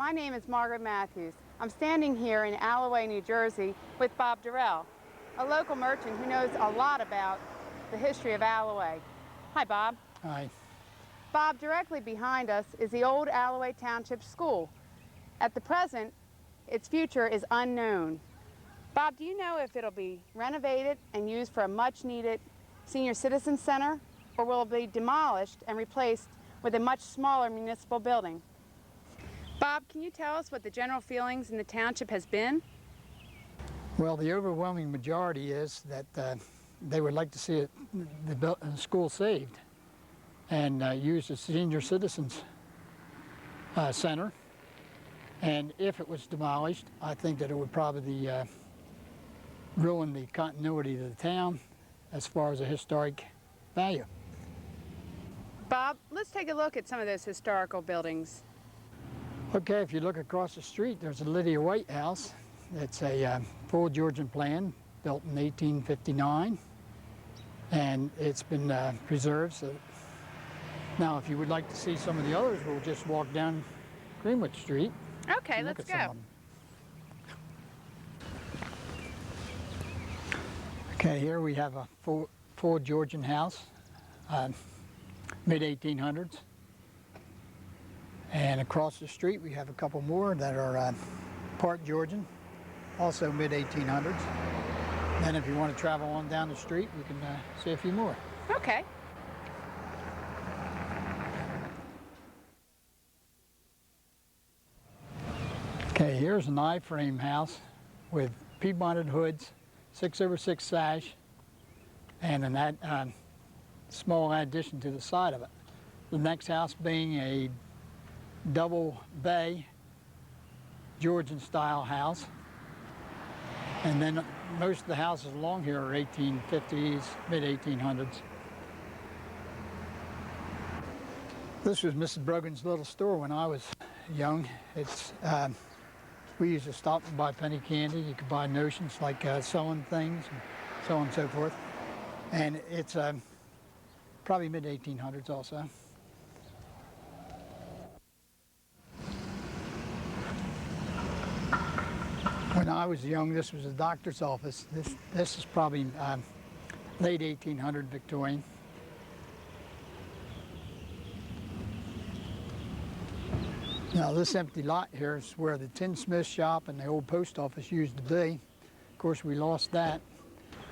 my name is Margaret Matthews. I'm standing here in Alloway, New Jersey with Bob Dorrell, a local merchant who knows a lot about the history of Alloway. Hi, Bob. Hi. Bob, directly behind us is the Old Alloway Township School. At the present, its future is unknown. Bob, do you know if it'll be renovated and used for a much-needed senior citizen center, or will it be demolished and replaced with a much smaller municipal building? Bob, can you tell us what the general feelings in the township has been? Well, the overwhelming majority is that they would like to see the school saved and used as senior citizens center. And if it was demolished, I think that it would probably ruin the continuity of the town as far as a historic value. Bob, let's take a look at some of those historical buildings. Okay, if you look across the street, there's a Lydia White house. It's a full Georgian plan, built in 1859, and it's been preserved. So now, if you would like to see some of the others, we'll just walk down Greenwich Street. Okay, let's go. Okay, here we have a full Georgian house, mid-1800s. And across the street we have a couple more that are part Georgian, also mid-1800s. Then if you want to travel on down the street, we can see a few more. Okay. Okay, here's an I-frame house with Piedmonted hoods, 6/6 sash, and a small addition to the side of it. The next house being a double bay Georgian style house. And then most of the houses along here are 1850s, mid-1800s. This was Mrs. Brogan's little store when I was young. We used to stop and buy penny candy. You could buy notions like sewing things and so on and so forth. And it's probably mid-1800s also. When I was young, this was a doctor's office. This is probably late 1800 Victorian. Now this empty lot here is where the tinsmith shop and the old post office used to be. Of course, we lost that.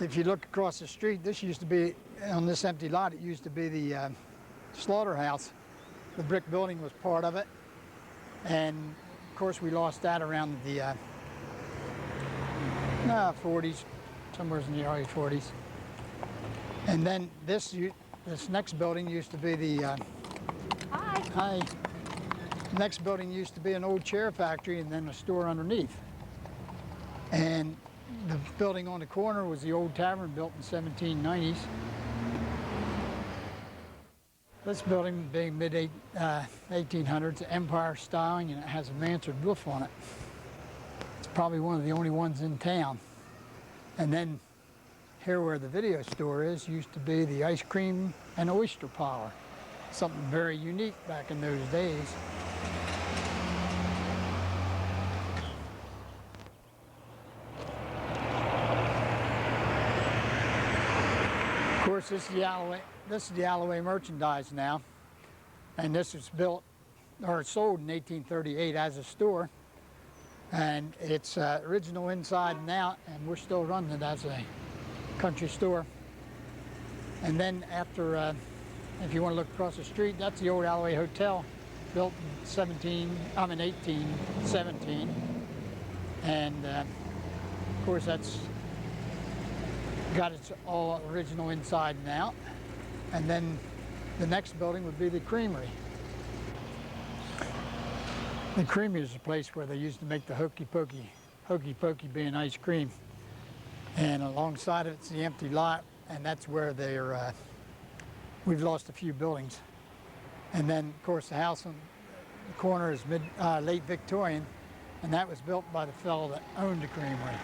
If you look across the street, this used to be, on this empty lot, it used to be the slaughterhouse. The brick building was part of it. And of course, we lost that around the 40s, somewhere in the early 40s. And then this next building used to be the... Hi. Next building used to be an old chair factory and then a store underneath. And the building on the corner was the old Tavern, built in the 1790s. This building being mid-1800s, Empire styling, and it has a mansard roof on it. It's probably one of the only ones in town. And then here where the video store is used to be the ice cream and oyster parlor. Something very unique back in those days. Of course, this is the Alloway merchandise now, and this was built or sold in 1838 as a store, and it's original inside and out, and we're still running it as a country store. And then after, if you want to look across the street, that's the Old Alloway Hotel, built in 1817, and of course that's got its all original inside and out. And then the next building would be the creamery. The creamery is a place where they used to make the hokey pokey being ice cream. And alongside of it's the empty lot, and that's where they're, we've lost a few buildings. And then of course the house on the corner is late Victorian, and that was built by the fellow that owned the creamery.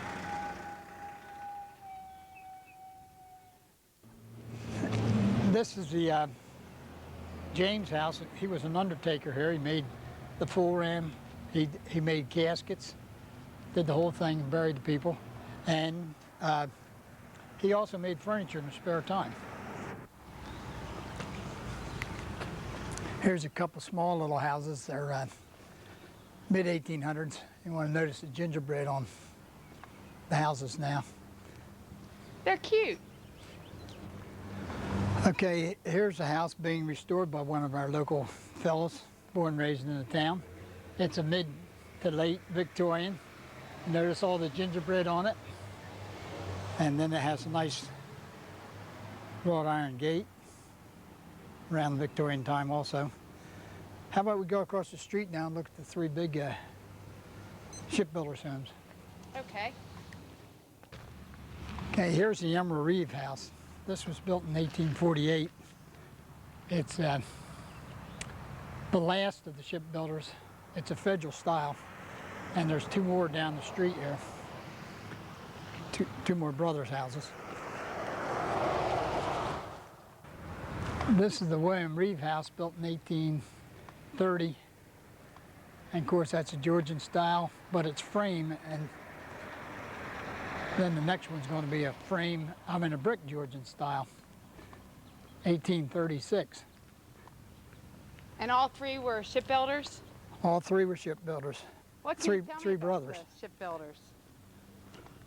This is the James house. He was an undertaker here. He made the full ram He made caskets, did the whole thing, buried the people, and he also made furniture in his spare time. Here's a couple small little houses. They're mid-1800s. You want to notice the gingerbread on the houses now. They're cute. Okay, here's a house being restored by one of our local fellows, born and raised in the town. It's a mid to late Victorian. Notice all the gingerbread on it. And then it has a nice wrought iron gate around the Victorian time also. How about we go across the street now and look at the three big shipbuilders' homes. Okay. Okay, here's the Reid house. This was built in 1848. It's the last of the shipbuilders. It's a federal style, and there's two more down the street here. Two more brothers' houses. This is the William Reid house, built in 1830. And of course that's a Georgian style, but it's frame, and then the next one's going to be a brick Georgian style, 1836. And all three were shipbuilders? All three were shipbuilders. What can you tell me three about brothers. the shipbuilders?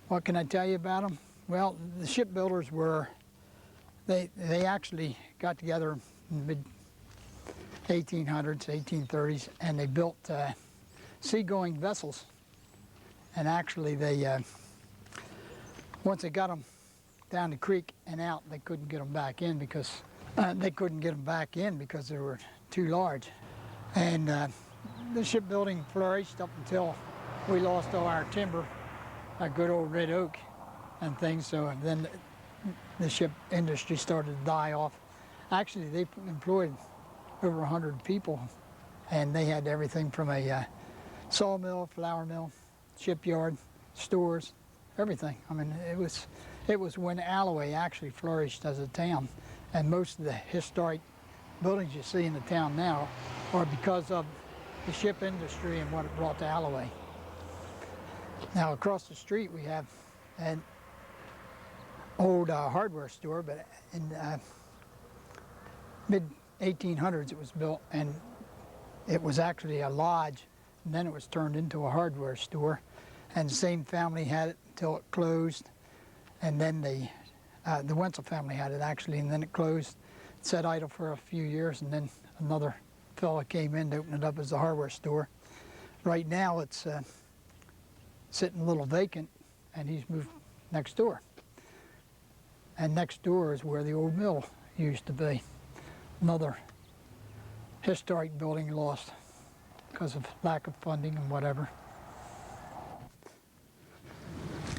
What can I tell you about them? Well, the shipbuilders were, they actually got together in the mid 1800s, 1830s, and they built seagoing vessels. And actually they, once they got them down the creek and out, they couldn't get them back in because they were too large. And the shipbuilding flourished up until we lost all our timber, our good old red oak and things. So then the ship industry started to die off. Actually, they employed over 100 people, and they had everything from a sawmill, flour mill, shipyard, stores, everything. I mean, it was when Alloway actually flourished as a town, and most of the historic buildings you see in the town now are because of the ship industry and what it brought to Alloway. Now across the street we have an old hardware store, but in mid 1800s it was built, and it was actually a lodge, and then it was turned into a hardware store, and the same family had it until it closed, and then the Wenzel family had it actually, and then it closed. It sat idle for a few years, and then another fella came in to open it up as a hardware store. Right now it's sitting a little vacant, and he's moved next door. And next door is where the old mill used to be. Another historic building lost because of lack of funding and whatever.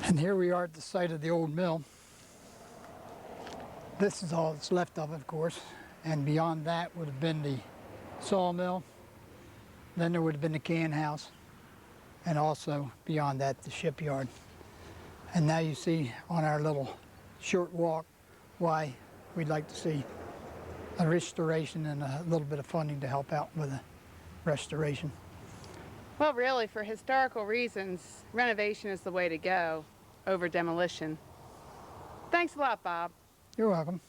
And here we are at the site of the old mill. This is all that's left of it, of course, and beyond that would have been the sawmill. Then there would have been the can house, and also beyond that the shipyard. And now you see on our little short walk why we'd like to see a restoration and a little bit of funding to help out with the restoration. Well, really, for historical reasons, renovation is the way to go over demolition. Thanks a lot, Bob. You're welcome.